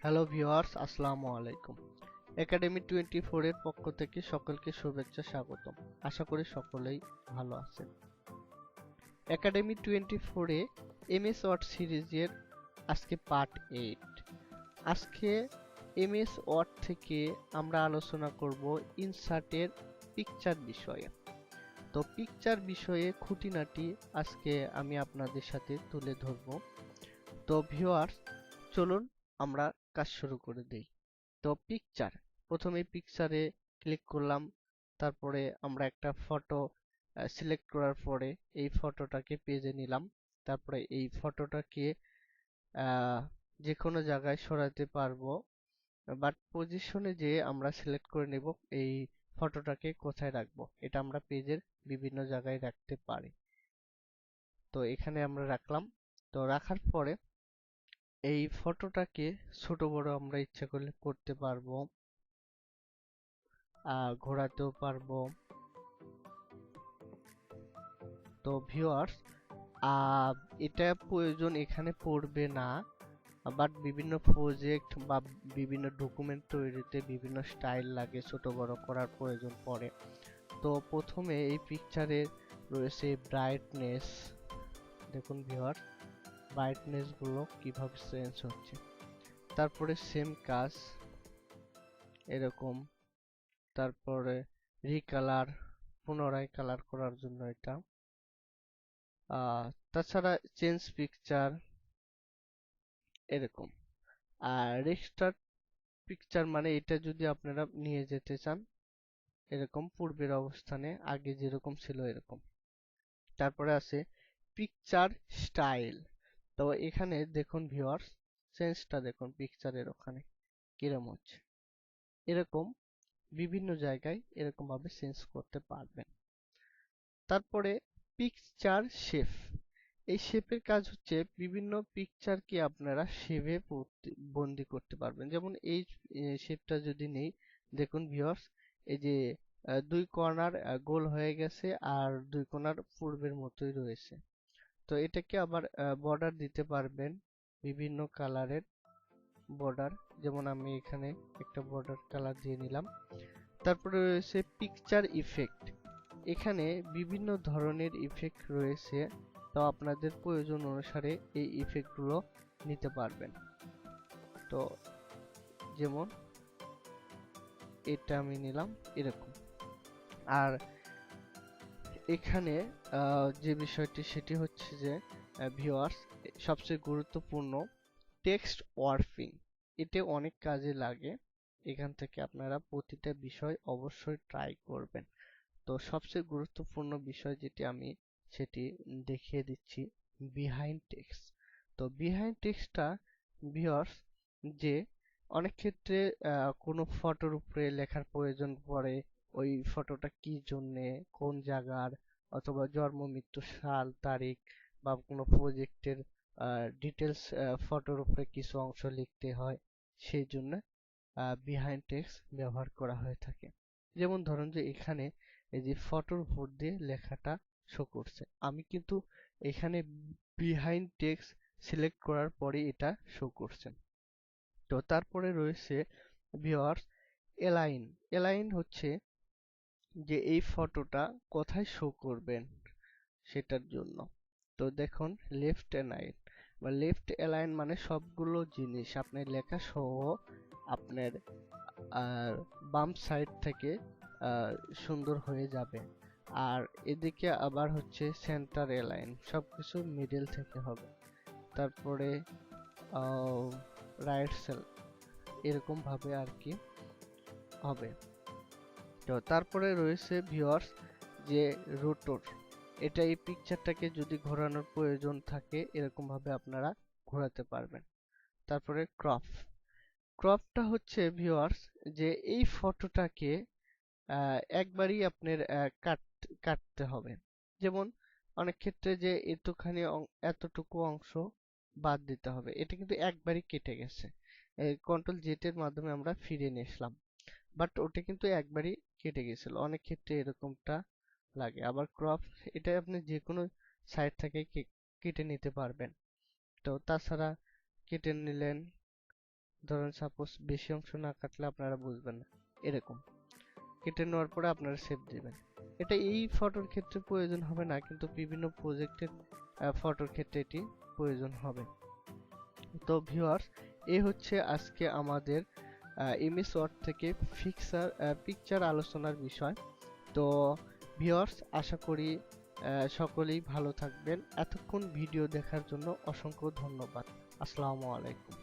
Hello viewers, আসসালামু আলাইকুম। Academy 24 এর পক্ষ থেকে সকলকে শুভেচ্ছা স্বাগতম। আশা করি সকলেই ভালো আছেন। একাডেমি 24 এ এমএস ওয়ার্ড সিরিজের আজকে পার্ট 8। আজকে এমএস ওয়ার্ড থেকে আমরা আলোচনা করব ইনসার্টের পিকচার বিষয়ে। তো পিকচার বিষয়ে খুঁটিনাটি আজকে আমি আপনাদের সাথে তুলে ধরব। তো ভিউয়ার্স, চলুন আমরা কাজ শুরু করে দেই। তো পিকচার, প্রথমে পিকচারে ক্লিক করলাম, তারপরে আমরা একটা ফটো সিলেক্ট করার পরে এই ফটোটাকে পেজে নিলাম। তারপরে এই ফটোটাকে যে কোনো জায়গায় সরাতে পারবো, বাট পজিশনে যে আমরা সিলেক্ট করে নেব এই ফটোটাকে কোথায় রাখবো, এটা আমরা পেজের বিভিন্ন জায়গায় রাখতে পারি। তো এখানে আমরা রাখলাম। তো রাখার পরে এই ফটোটাকে ছোট বড় আমরা ইচ্ছা করলে করতে পারবো, ঘোরাতেও পারবো। তো ভিউয়ার্স, এটা প্রয়োজন এখানে পড়বে না, বাট বিভিন্ন প্রজেক্ট বা বিভিন্ন ডকুমেন্ট তৈরিতে বিভিন্ন স্টাইল লাগে, ছোট বড় করার প্রয়োজন পড়ে। তো প্রথমে এই পিকচারে রয়েছে ব্রাইটনেস। দেখুন ভিউয়ার্স, ব্রাইটনেস গুলো কিভাবে চেঞ্জ হচ্ছে। তারপরে সেম কাজ এরকম, তারপরে রিকালার, পুনরায় কালার করার জন্য এটা। তাছাড়া চেঞ্জ পিকচার এরকম। আর রেস্টার্ট পিকচার মানে এটা যদি আপনারা নিয়ে যেতে চান এরকম পূর্বের অবস্থানে, আগে যেরকম ছিল এরকম। তারপরে আছে পিকচার স্টাইল। তো এখানে দেখুন ভিউয়ার্স, চেঞ্জটা দেখুন পিকচারের ওখানে কিরকম হচ্ছে। এরকম বিভিন্ন জায়গায় এরকম ভাবে চেঞ্জ করতে পারবেন। তারপরে পিকচার শেপ। এই শেপের কাজ হচ্ছে বিভিন্ন পিকচারকে আপনারা শেপে বন্দি করতে পারবেন। যেমন এই শেপটা যদি নেই, দেখুন ভিউয়ার্স, এই যে দুই কর্নার গোল হয়ে গেছে আর দুই কর্নার পূর্বের মতোই রয়েছে। তো এটাকে আবার বর্ডার দিতে পারবেন, বিভিন্ন কালারের বর্ডার। যেমন আমি এখানে একটা বর্ডার কালার দিয়ে নিলাম। তারপরে রয়েছে পিকচার ইফেক্ট। এখানে বিভিন্ন ধরনের ইফেক্ট রয়েছে, তো আপনাদের প্রয়োজন অনুসারে এই ইফেক্ট গুলো নিতে পারবেন। তো যেমন এটা আমি নিলাম এরকম। আর এখানে যে বিষয়টি সেটি হচ্ছে যে ভিউয়ার্স, সবচেয়ে গুরুত্বপূর্ণ টেক্সট ওয়ার্পিং। এটা অনেক কাজে লাগে। এখান থেকে আপনারা প্রতিটা বিষয় অবশ্যই ট্রাই করবেন। তো সবচেয়ে গুরুত্বপূর্ণ বিষয় যেটি আমি সেটি দেখিয়ে দিচ্ছি, বিহাইন্ড টেক্সট। তো বিহাইন্ড টেক্সটটা ভিউয়ার্স, যে অনেক ক্ষেত্রে কোনো ফটোর উপরে লেখার প্রয়োজন পড়ে, ওই ফটোটা কি জন্যে, কোন জায়গার, অথবা জন্ম মৃত্যু সাল তারিখ, বা কোনো প্রজেক্টের ডিটেলস ফটোর উপরে কিছু অংশ লিখতে হয়, সেই জন্য বিহাইন্ড টেক্সট ব্যবহার করা হয়ে থাকে। যেমন ধরুন যে এখানে এই যে ফটোর উপর দিয়ে লেখাটা শো করছে, আমি কিন্তু এখানে বিহাইন্ড টেক্সট সিলেক্ট করার পরে এটা শো করছে। তো তারপরে রয়েছে ভিউয়ার্স এলাইন। এলাইন হচ্ছে যে এই ফটোটা কোথায় শো করবেন সেটার জন্য। তো দেখুন লেফট এলাইন বা লেফট এলাইন মানে সবগুলো জিনিস আপনার লেখা সহ আপনার বাম সাইড থেকে সুন্দর হয়ে যাবে। আর এদিকে আবার হচ্ছে সেন্টার এলাইন, সবকিছু মিডল থেকে হবে। তারপরে রাইট সেল, এরকম ভাবে আর কি হবে। তো তারপরে রয়েছে ভিউয়ার্স যে রোটর। এটা এই পিকচারটাকে যদি ঘোরানোর প্রয়োজন থাকে এরকম ভাবে আপনারা ঘোরাতে পারবেন। তারপরে ক্রপ। ক্রপটা হচ্ছে ভিউয়ার্স যে এই ফটোটাকে একবারই আপনার কাটতে হবে। যেমন অনেক ক্ষেত্রে যে এতটুকু অংশ বাদ দিতে হবে, এটা কিন্তু একবারই কেটে গেছে। কন্ট্রোল জেড এর মাধ্যমে আমরা ফিরিয়ে নিয়ে আসলাম, বাট ওটা কিন্তু একবারই কেটে গেছিল। অনেক ক্ষেত্রে এরকমটা লাগে। আবার ক্রপ, এটা আপনি যে কোনো সাইড থেকে কেটে নিতে পারবেন। তো তাছাড়া কেটে নিলেন, ধরেন সাপোজ বেশি অংশ না কাটলে আপনারা বুঝবেন না, এরকম কেটে নেওয়ার পরে আপনারা সেভ দিবেন। এটা এই ফটোর ক্ষেত্রে প্রয়োজন হবে না, কিন্তু বিভিন্ন প্রজেক্টের ফটোর ক্ষেত্রে এটি প্রয়োজন হবে। তো ভিউয়ার্স, এই হচ্ছে আজকে আমাদের এমএস ওয়ার্ড থেকে পিকচার আলোচনার বিষয়। তো ভিউয়ার্স, আশা করি সকলেই ভালো থাকবেন। এতক্ষণ ভিডিও দেখার জন্য অসংখ্য ধন্যবাদ। আসসালামু আলাইকুম।